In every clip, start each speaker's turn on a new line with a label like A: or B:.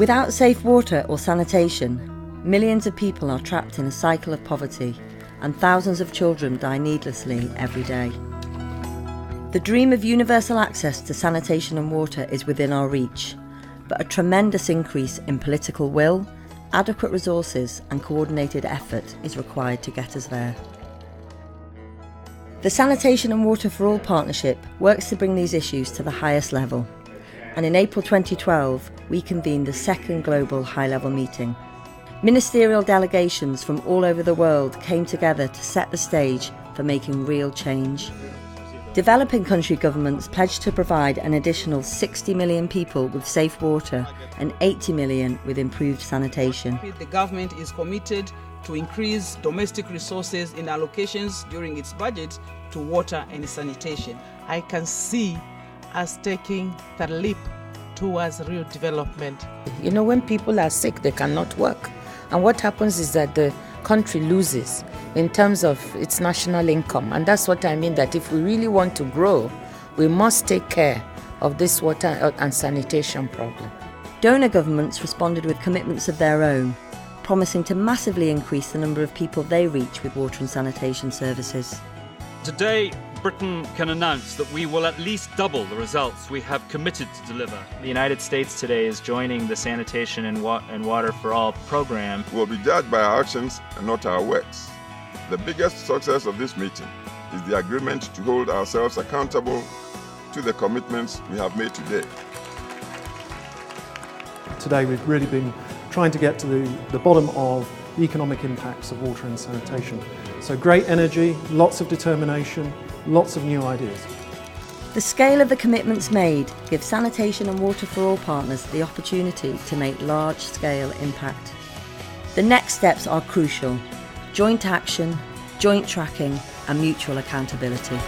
A: Without safe water or sanitation, millions of people are trapped in a cycle of poverty, and thousands of children die needlessly every day. The dream of universal access to sanitation and water is within our reach, but a tremendous increase in political will, adequate resources and coordinated effort is required to get us there. The Sanitation and Water for All Partnership works to bring these issues to the highest level, and in April 2012 we convened the second global high-level meeting. Ministerial delegations from all over the world came together to set the stage for making real change. Developing country governments pledged to provide an additional 60 million people with safe water and 80 million with improved sanitation.
B: The government is committed to increase domestic resources in allocations during its budget to water and sanitation.
C: I can see us taking the leap towards real development.
D: You know, when people are sick, they cannot work. And what happens is that the country loses in terms of its national income. And that's what I mean, that if we really want to grow, we must take care of this water and sanitation problem.
A: Donor governments responded with commitments of their own, promising to massively increase the number of people they reach with water and sanitation services.
E: Today, Britain can announce that we will at least double the results we have committed to deliver.
F: The United States today is joining the Sanitation and Water for All program.
G: We will be judged by our actions and not our words. The biggest success of this meeting is the agreement to hold ourselves accountable to the commitments we have made today.
H: Today we've really been trying to get to the bottom of the economic impacts of water and sanitation. So great energy, lots of determination, lots of new ideas.
A: The scale of the commitments made gives Sanitation and Water for All partners the opportunity to make large-scale impact. The next steps are crucial: joint action, joint tracking and mutual accountability.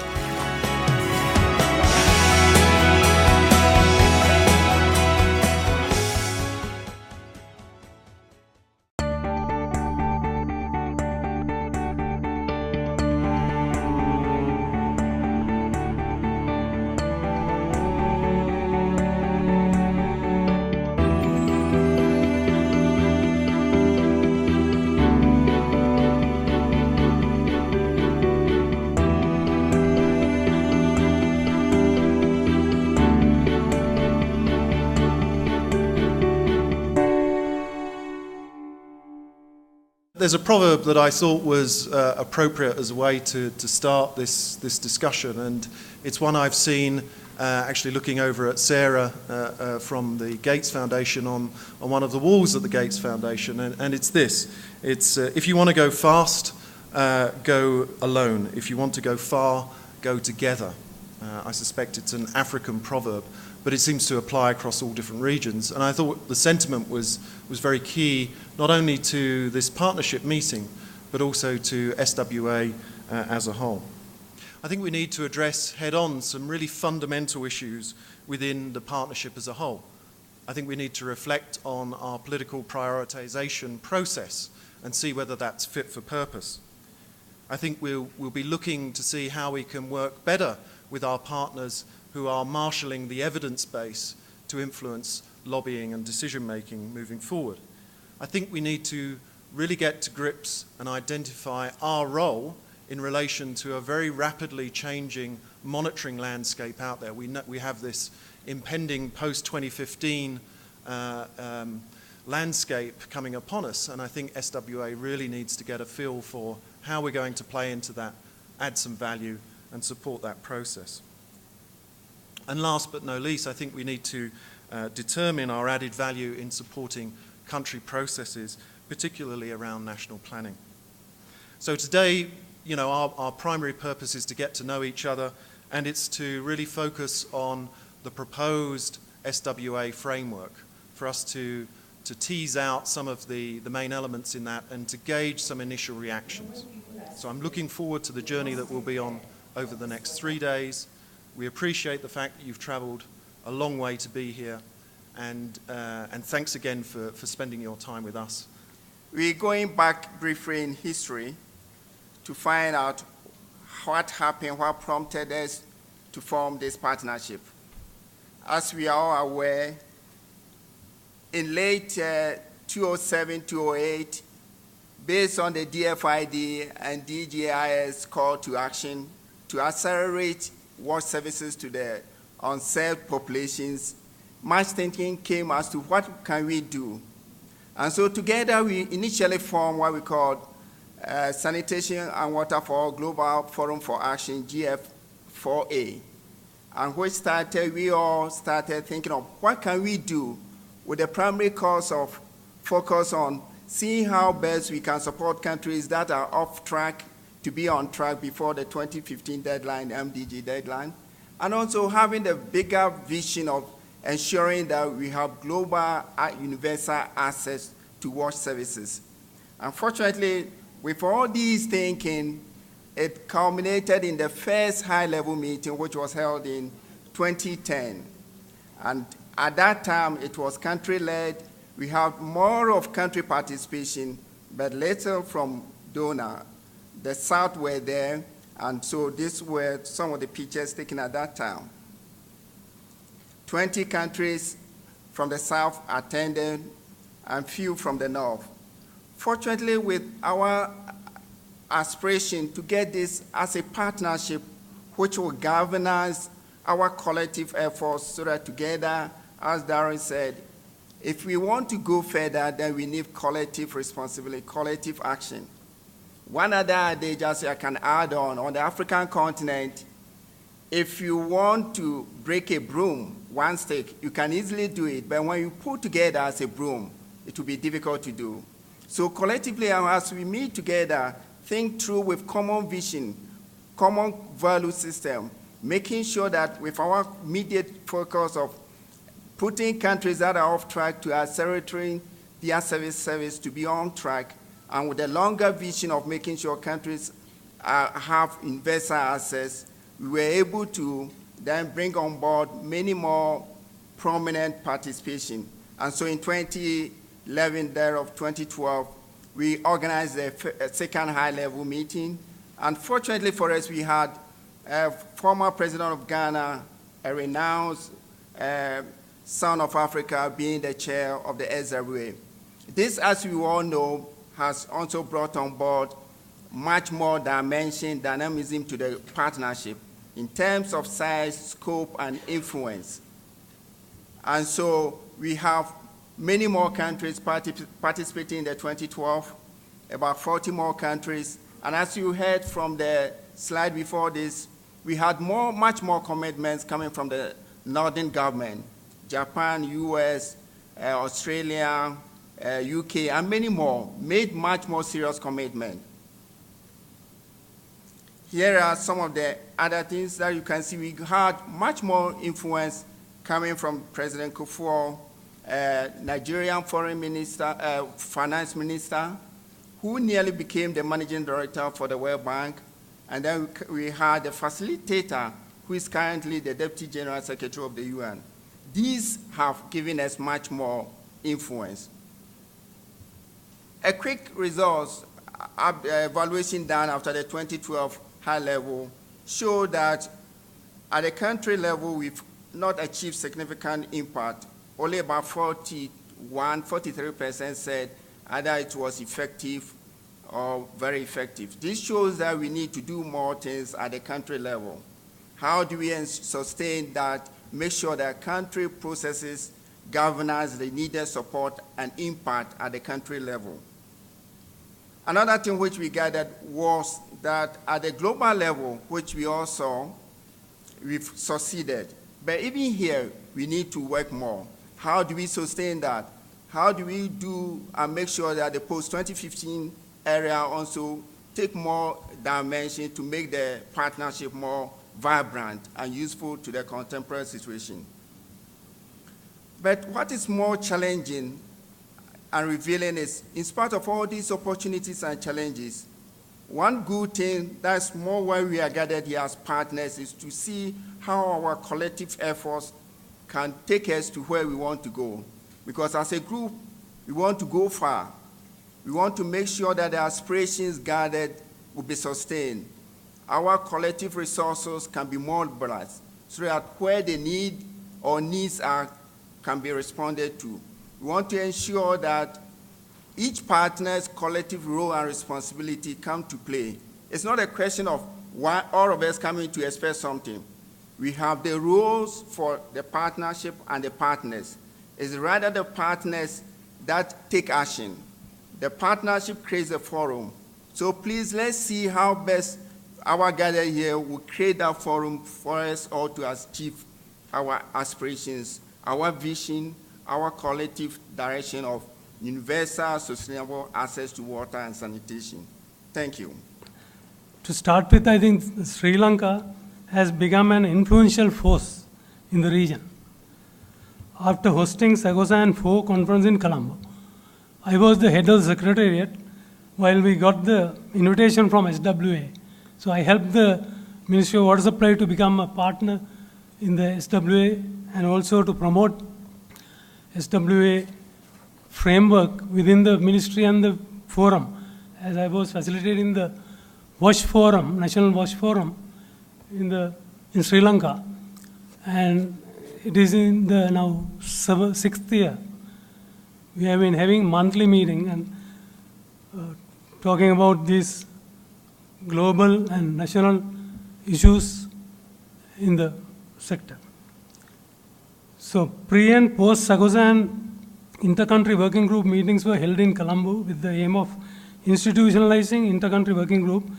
H: There's a proverb that I thought was appropriate as a way to start this discussion, and it's one I've seen actually looking over at Sarah from the Gates Foundation on one of the walls at the Gates Foundation, and it's this. It's if you want to go fast, go alone. If you want to go far, go together. I suspect it's an African proverb, but it seems to apply across all different regions. And I thought the sentiment was very key, not only to this partnership meeting, but also to SWA as a whole. I think we need to address head-on some really fundamental issues within the partnership as a whole. I think we need to reflect on our political prioritization process and see whether that's fit for purpose. I think we'll be looking to see how we can work better with our partners who are marshalling the evidence base to influence lobbying and decision-making moving forward. I think we need to really get to grips and identify our role in relation to a very rapidly changing monitoring landscape out there. We have this impending post-2015 landscape coming upon us, and I think SWA really needs to get a feel for how we're going to play into that, add some value, and support that process. And last but not least, I think we need to determine our added value in supporting country processes, particularly around national planning. So today, you know, our primary purpose is to get to know each other, and it's to really focus on the proposed SWA framework for us to tease out some of the main elements in that and to gauge some initial reactions. So I'm looking forward to the journey that we'll be on over the next 3 days. We appreciate the fact that you've travelled a long way to be here, and thanks again for spending your time with us.
I: We're going back briefly in history to find out what happened, what prompted us to form this partnership. As we are all aware, in late 2007, 2008, based on the DFID and DGIS call to action to accelerate water services to the unserved populations, much thinking came as to what can we do. And so together we initially formed what we called Sanitation and Water for All Global Forum for Action, GF4A, and which we all started thinking of what can we do with the primary cause of focus on seeing how best we can support countries that are off track to be on track before the 2015 deadline, MDG deadline, and also having the bigger vision of ensuring that we have global universal access to water services. Unfortunately, with all these thinking, it culminated in the first high-level meeting, which was held in 2010. And at that time, it was country-led. We had more of country participation, but little from donor. The South were there, and so these were some of the pictures taken at that time. 20 countries from the South attended, and few from the North. Fortunately, with our aspiration to get this as a partnership which will galvanize our collective efforts so that together, as Darren said, if we want to go further, then we need collective responsibility, collective action. One other idea just I can add on the African continent, if you want to break a broom, one stick, you can easily do it, but when you put together as a broom, it will be difficult to do. So collectively, as we meet together, think through with common vision, common value system, making sure that with our immediate focus of putting countries that are off track to accelerating their service to be on track, and with a longer vision of making sure countries have universal access, we were able to then bring on board many more prominent participation. And so in 2011, there of 2012, we organized a second high-level meeting. Unfortunately for us, we had a former president of Ghana, a renowned son of Africa, being the chair of the SWA. This, as we all know, has also brought on board much more dimension, dynamism to the partnership in terms of size, scope, and influence. And so we have many more countries participating in the 2012, about 40 more countries. And as you heard from the slide before this, we had much more commitments coming from the northern government, Japan, US, Australia, UK, and many more, made much more serious commitment. Here are some of the other things that you can see. We had much more influence coming from President Kufuor, Nigerian foreign minister, finance minister, who nearly became the managing director for the World Bank. And then we had a facilitator who is currently the Deputy General Secretary of the UN. These have given us much more influence. A quick results evaluation done after the 2012 high level showed that at the country level, we've not achieved significant impact. Only about 43% said either it was effective or very effective. This shows that we need to do more things at the country level. How do we sustain that, make sure that country processes governance the needed support and impact at the country level? Another thing which we gathered was that at the global level, which we all saw, we've succeeded. But even here, we need to work more. How do we sustain that? How do we do and make sure that the post-2015 area also take more dimension to make the partnership more vibrant and useful to the contemporary situation? But what is more challenging and revealing is, in spite of all these opportunities and challenges, one good thing that's more why we are gathered here as partners is to see how our collective efforts can take us to where we want to go. Because as a group, we want to go far. We want to make sure that the aspirations gathered will be sustained. Our collective resources can be mobilized so that where the need or needs are can be responded to. We want to ensure that each partner's collective role and responsibility come to play. It's not a question of why all of us coming to expect something. We have the rules for the partnership and the partners. It's rather the partners that take action. The partnership creates a forum. So please, let's see how best our gathering here will create that forum for us all to achieve our aspirations, our vision, our collective direction of universal sustainable access to water and sanitation. Thank you.
J: To start with, I think Sri Lanka has become an influential force in the region. After hosting SWA 4 conference in Colombo, I was the head of the secretariat while we got the invitation from SWA. So I helped the Ministry of Water Supply to become a partner in the SWA and also to promote SWA framework within the ministry and the forum, as I was facilitating the WASH Forum, National WASH Forum in Sri Lanka. And it is in the now 6th year. We have been having monthly meeting and talking about these global and national issues in the sector. So pre and post SWA inter-country working group meetings were held in Colombo with the aim of institutionalizing inter-country working group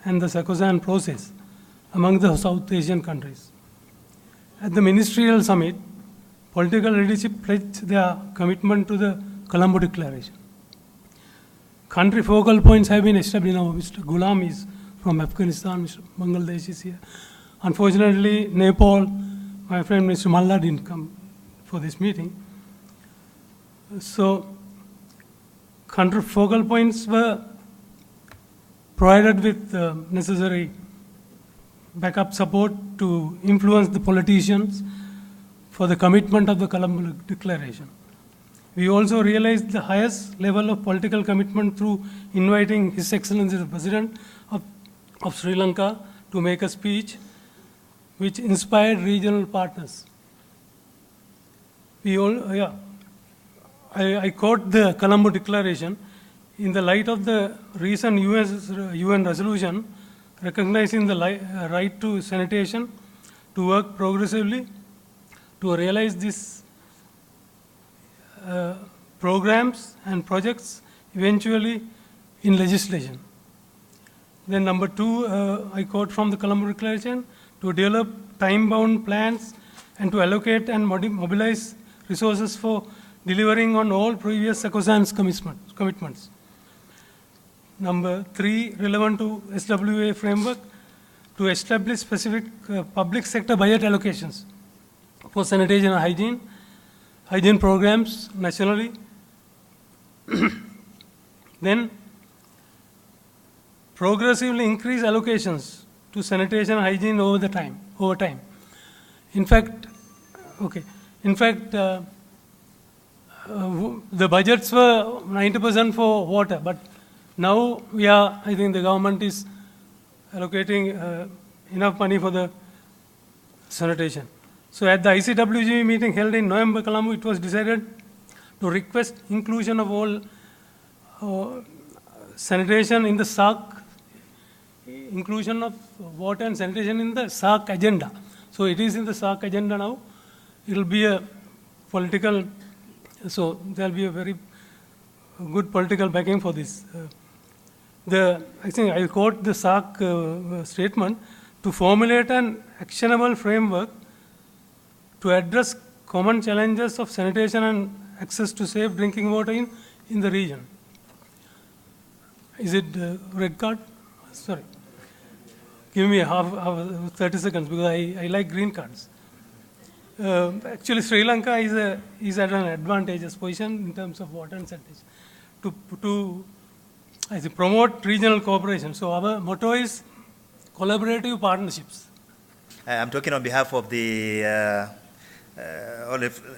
J: and the SWA process among the South Asian countries. At the ministerial summit, political leadership pledged their commitment to the Colombo Declaration. Country focal points have been established. Now, Mr. Ghulam is from Afghanistan, Mr. Bangladesh is here. Unfortunately, Nepal, my friend Mr. Malla didn't come for this meeting. So, country focal points were provided with necessary backup support to influence the politicians for the commitment of the Colombo Declaration. We also realized the highest level of political commitment through inviting His Excellency the President of Sri Lanka to make a speech which inspired regional partners. I quote the Colombo Declaration in the light of the recent UN resolution recognizing the right to sanitation, to work progressively to realize these programs and projects eventually in legislation. Then number 2, I quote from the Colombo Declaration, to develop time-bound plans and to allocate and mobilize resources for delivering on all previous SWA commitments. Number 3, relevant to SWA framework, to establish specific public sector budget allocations for sanitation and hygiene programs nationally. Then progressively increase allocations to sanitation and hygiene over time. In fact, the budgets were 90% for water, but now I think the government is allocating enough money for the sanitation. So at the ICWG meeting held in November, Colombo, it was decided to request inclusion of all sanitation in the SAARC, inclusion of water and sanitation in the SAARC agenda. So it is in the SAARC agenda now. It will be a political, so there will be a very good political backing for this. I think I quote the SAARC statement, to formulate an actionable framework to address common challenges of sanitation and access to safe drinking water in the region. Is it red card? Sorry. Give me 30 seconds because I like green cards. Actually, Sri Lanka is at an advantageous position in terms of water and sanitation to promote regional cooperation. So our motto is collaborative partnerships.
K: I'm talking on behalf of the,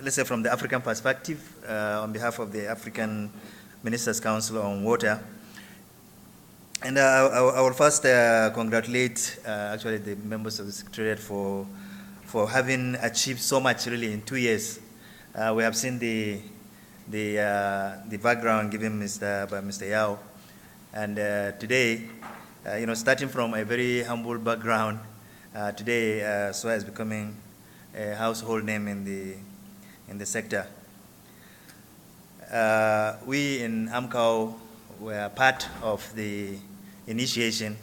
K: let's say from the African perspective, on behalf of the African Ministers' Council on Water. And I will first congratulate actually the members of the Secretariat for having achieved so much really in 2 years. We have seen the the background given by Mr. Yao. And today, starting from a very humble background, today SWA is becoming a household name in the sector. We in AMCAO were part of the initiation,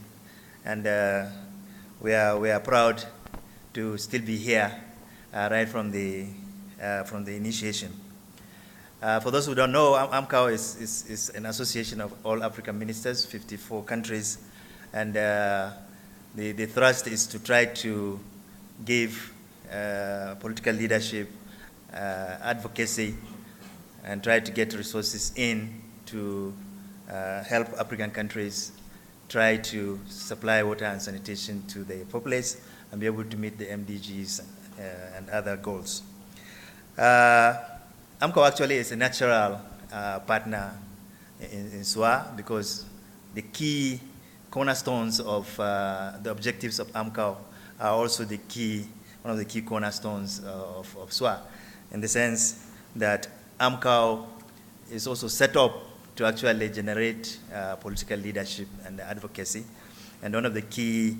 K: and we are proud to still be here right from the initiation. For those who don't know, AMCAO is an association of all African ministers, 54 countries, and the thrust is to try to give political leadership, advocacy, and try to get resources in to help African countries try to supply water and sanitation to the populace and be able to meet the MDGs and other goals. AMCAO actually is a natural partner in SWA because the key cornerstones of the objectives of AMCAO are also one of the key cornerstones of SWA, in the sense that AMCAO is also set up to actually generate political leadership and advocacy. And one of the key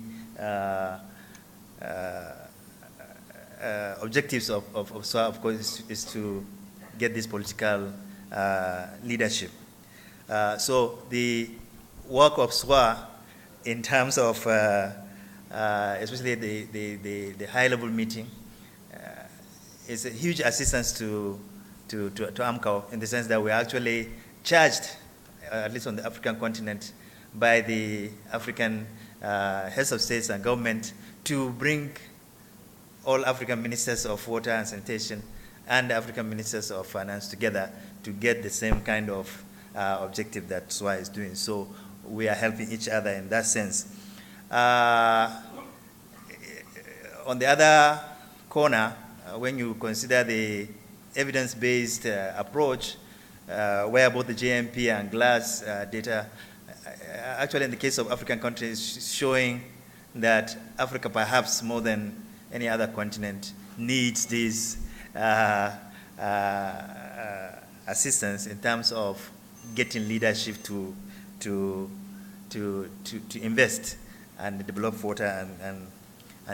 K: objectives of SWA, of course, is to get this political leadership. So the work of SWA in terms of especially the high-level meeting is a huge assistance to AMCAO, in the sense that we're actually charged, at least on the African continent, by the African heads of states and government to bring all African ministers of water and sanitation and African ministers of finance together to get the same kind of objective that SWA is doing. So we are helping each other in that sense. On the other corner, when you consider the evidence-based approach, where both the JMP and GLAS data, actually in the case of African countries, showing that Africa, perhaps more than any other continent, needs this assistance in terms of getting leadership to invest and develop water and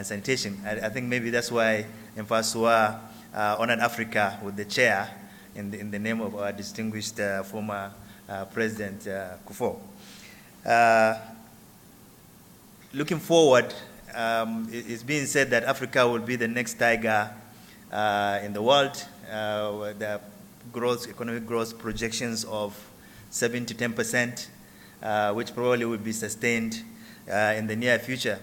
K: sanitation. I think maybe that's why in fact SWA honored Africa with the chair in the name of our distinguished former President Kufuor. Looking forward, it's being said that Africa will be the next tiger in the world. The economic growth projections of 7 to 10%, which probably will be sustained in the near future.